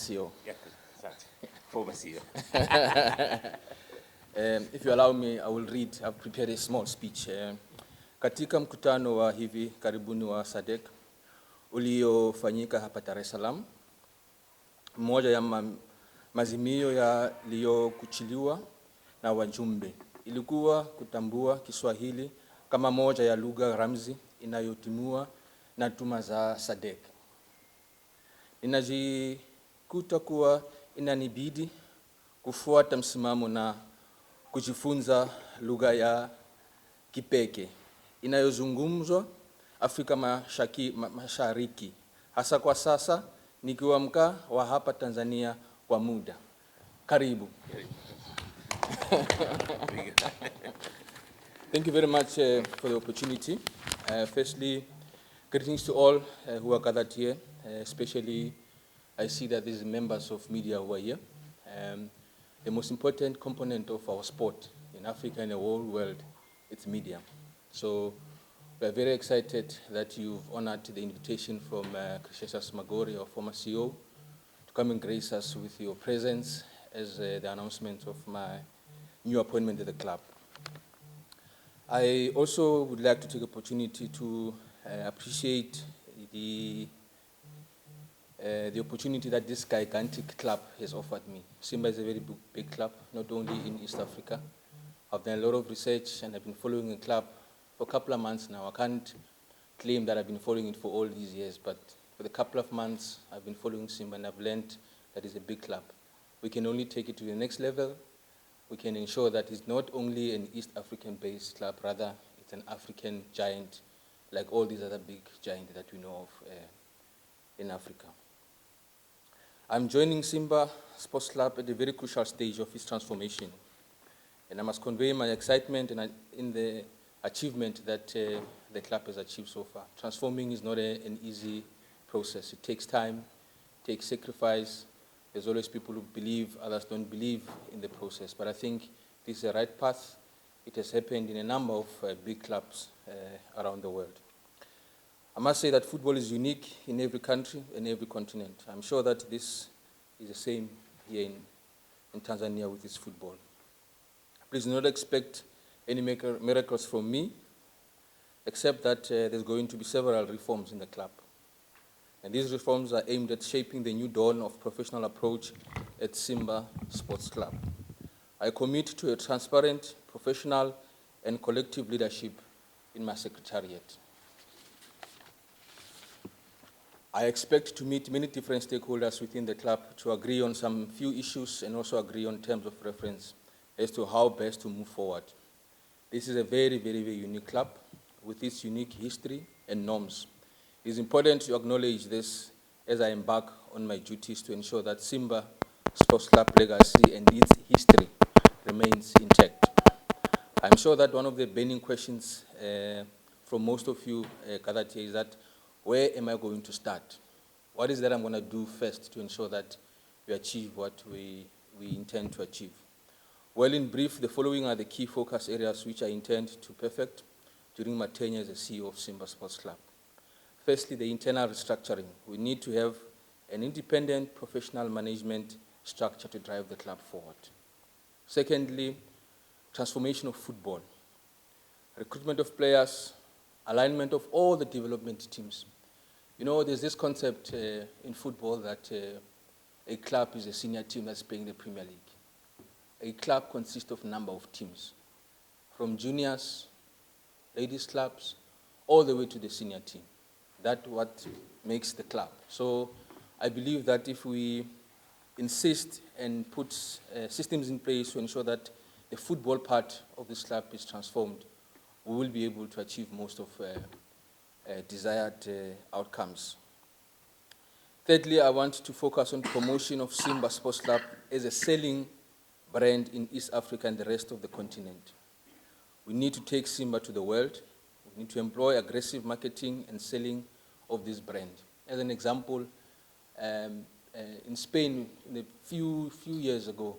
C.E.O. Yeah, exactly. Former CEO. If you allow me, I will read. I've prepared a small speech. Katika mkutano wa hivi karibuni wa SADC uliofanyika hapa Dar es Salaam, moja ya mazimio yaliyokuchiliwa na wajumbe ilikuwa kutambua Kiswahili kama moja ya lugha ramzi inayotumiwa na tuma za SADC. Ninajikuta kuwa inanibidi kufuata msimamo na kujifunza lugha ya kipekee inayozungumzwa Afrika Mashariki, hasa kwa sasa nikiwa mkaa wa hapa Tanzania kwa muda. Karibu. Thank you very much for the opportunity. Firstly, greetings to all who are gathered here, especially I see that these members of media who are here. The most important component of our sport in Africa and the whole world, it's media. So we are very excited that you've honored the invitation from Christian Magori, our former CEO, to come and grace us with your presence as the announcement of my new appointment at the club. I also would like to take the opportunity to appreciate the opportunity that this gigantic club has offered me. Simba is a very big club, not only in East Africa. I've done a lot of research and I've been following the club for a couple of months now. I can't claim that I've been following it for all these years, but for the couple of months I've been following Simba and I've learned that it's a big club. We can only take it to the next level. We can ensure that it's not only an East African-based club, rather it's an African giant, like all these other big giants that we know of in Africa. I'm joining Simba Sports Club at a very crucial stage of its transformation. And I must convey my excitement in the achievement that the club has achieved so far. Transforming is not an easy process. It takes time, it takes sacrifice. There's always people who believe, others don't believe in the process. But I think this is the right path. It has happened in a number of big clubs around the world. I must say that football is unique in every country and every continent. I'm sure that this is the same here in Tanzania with its football. Please do not expect any miracles from me, except that there's going to be several reforms in the club. And these reforms are aimed at shaping the new dawn of professional approach at Simba Sports Club. I commit to a transparent, professional, and collective leadership in my secretariat. I expect to meet many different stakeholders within the club to agree on some few issues and also agree on terms of reference as to how best to move forward. This is a very, very, very unique club with its unique history and norms. It is important to acknowledge this as I embark on my duties to ensure that Simba Sports Club legacy and its history remains intact. I'm sure that one of the burning questions from most of you gathered here is that, where am I going to start? What is that I'm going to do first to ensure that we achieve what we intend to achieve? Well, in brief, the following are the key focus areas which I intend to perfect during my tenure as a CEO of Simba Sports Club. Firstly, the internal restructuring. We need to have an independent professional management structure to drive the club forward. Secondly, transformation of football. Recruitment of players, alignment of all the development teams. You know, there's this concept in football that a club is a senior team that's playing the Premier League. A club consists of a number of teams, from juniors, ladies clubs, all the way to the senior team. That's what makes the club. So I believe that if we insist and put systems in place to ensure that the football part of this club is transformed, we will be able to achieve most of desired outcomes. Thirdly, I want to focus on promotion of Simba Sports Club as a selling brand in East Africa and the rest of the continent. We need to take Simba to the world. We need to employ aggressive marketing and selling of this brand. As an example, in Spain, a few years ago,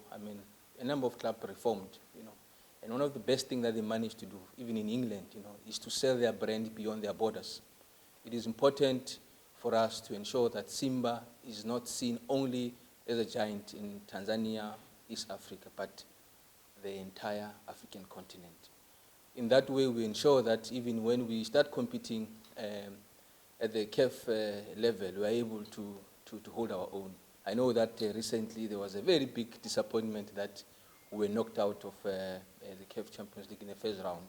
a number of clubs reformed, and one of the best things that they managed to do, even in England, is to sell their brand beyond their borders. It is important for us to ensure that Simba is not seen only as a giant in Tanzania, East Africa, but the entire African continent. In that way, we ensure that even when we start competing at the CAF level, we are able to hold our own. I know that recently there was a very big disappointment that we were knocked out of the CAF Champions League in the first round.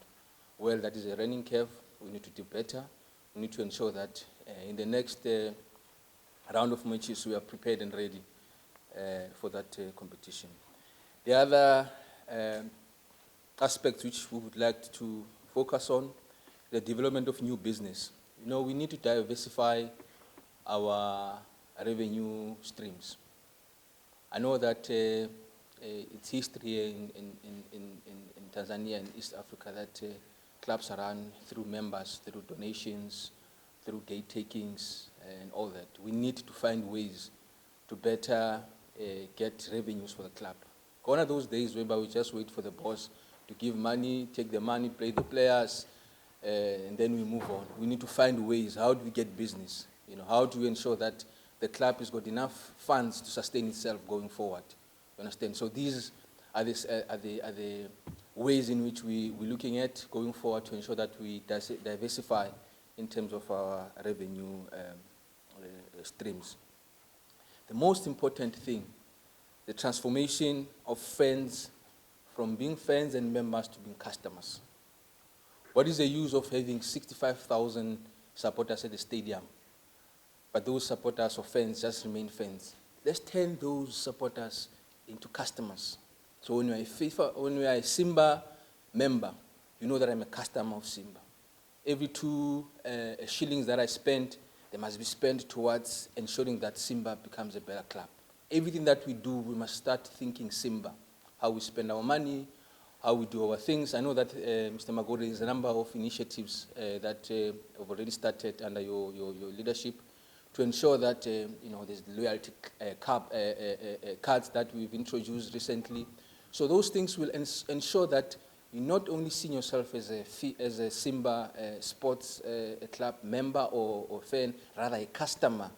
Well, that is a running CAF. We need to do better. We need to ensure that in the next round of matches, we are prepared and ready for that competition. The other aspects which we would like to focus on, the development of new business. You know, we need to diversify our revenue streams. I know that it's history in Tanzania and East Africa that clubs are run through members, through donations, through gate takings, and all that. We need to find ways to better get revenues for the club. Gone are those days whereby we just wait for the boss to give money, take the money, play the players, and then we move on. We need to find ways. How do we get business? You know, how do we ensure that the club has got enough funds to sustain itself going forward? You understand? So these are the ways in which we're looking at going forward to ensure that we diversify in terms of our revenue streams. The most important thing, the transformation of fans from being fans and members to being customers. What is the use of having 65,000 supporters at the stadium, but those supporters or fans just remain fans? Let's turn those supporters into customers. So when you are a Simba member, you know that I'm a customer of Simba. Every 2 shillings that I spend, they must be spent towards ensuring that Simba becomes a better club. Everything that we do, we must start thinking Simba, how we spend our money, how we do our things. I know that, Mr. Magori, there's a number of initiatives that have already started under your leadership to ensure that there's the loyalty cards that we've introduced recently. So those things will ensure that you not only see yourself as a Simba sports club member or fan, rather a customer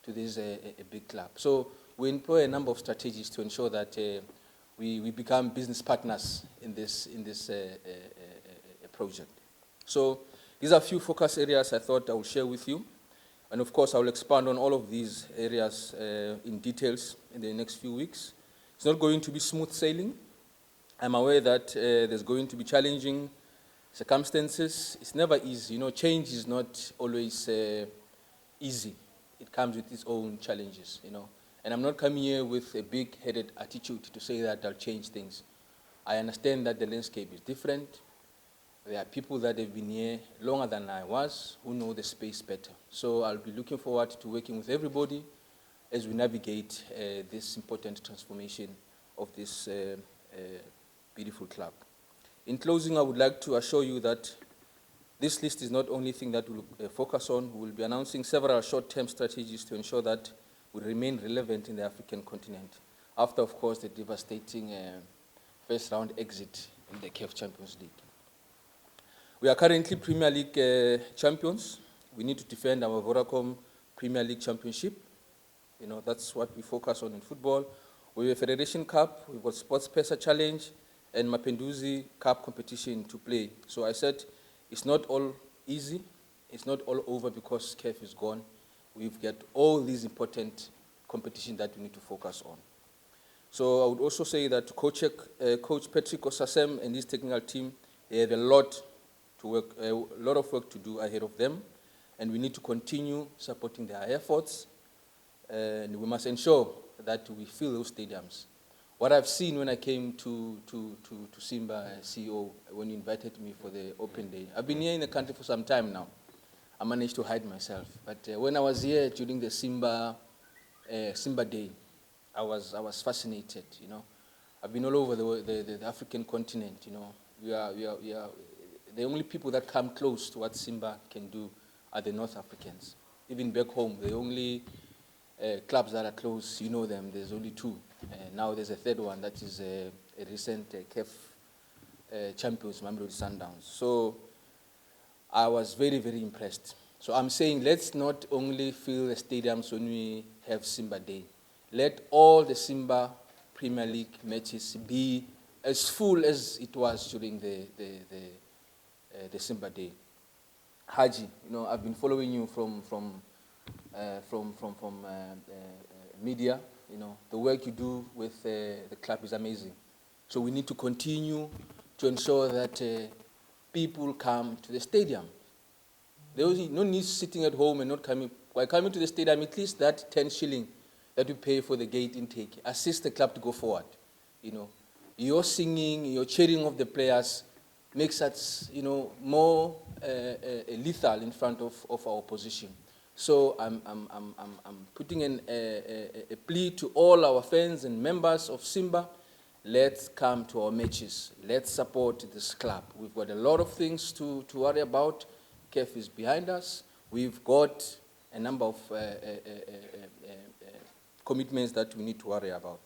to this a big club. So we employ a number of strategies to ensure that we become business partners in this project. So these are a few focus areas I thought I would share with you. And of course, I will expand on all of these areas in details in the next few weeks. It's not going to be smooth sailing. I'm aware that there's going to be challenging circumstances. It's never easy. You know, change is not always easy. It comes with its own challenges, you know. And I'm not coming here with a big-headed attitude to say that I'll change things. I understand that the landscape is different. There are people that have been here longer than I was who know the space better. So I'll be looking forward to working with everybody as we navigate this important transformation of this beautiful club. In closing, I would like to assure you that this list is not the only thing that we'll focus on. We will be announcing several short-term strategies to ensure that we remain relevant in the African continent, after, of course, the devastating first-round exit in the CAF Champions League. We are currently Premier League champions. We need to defend our Vodacom Premier League Championship. You know, that's what we focus on in football. We have a Federation Cup, we've got Sports Pesa Challenge, and Mapinduzi Cup competition to play. So I said, it's not all easy. It's not all over because CAF is gone. We've got all these important competitions that we need to focus on. So I would also say that Coach Patrick Osasem and his technical team, they have a lot of work to do ahead of them, and we need to continue supporting their efforts, and we must ensure that we fill those stadiums. What I've seen when I came to Simba C.E.O, when you invited me for the open day, I've been here in the country for some time now. I managed to hide myself, but when I was here during the Simba Day, I was fascinated. You know, I've been all over the African continent. You know, we are the only people that come close to what Simba can do are the North Africans. Even back home, the only clubs that are close, you know them. There's only 2. Now there's a third one that is a recent CAF champions, Mamelodi Sundowns. So I was very, very impressed. So I'm saying let's not only fill the stadiums when we have Simba Day. let all the Simba Premier League matches be as full as it was during the Simba Day. Haji, I've been following you from media. The work you do with the club is amazing. So we need to continue to ensure that people come to the stadium. There is no need sitting at home and not coming. By coming to the stadium, at least that 10 shilling that we pay for the gate intake assist the club to go forward. Your singing, your cheering of the players makes us, more lethal in front of our opposition. So I'm putting in a plea to all our fans and members of Simba. Let's come to our matches. Let's support this club. We've got a lot of things to worry about. KEF is behind us. We've got a number of commitments that we need to worry about.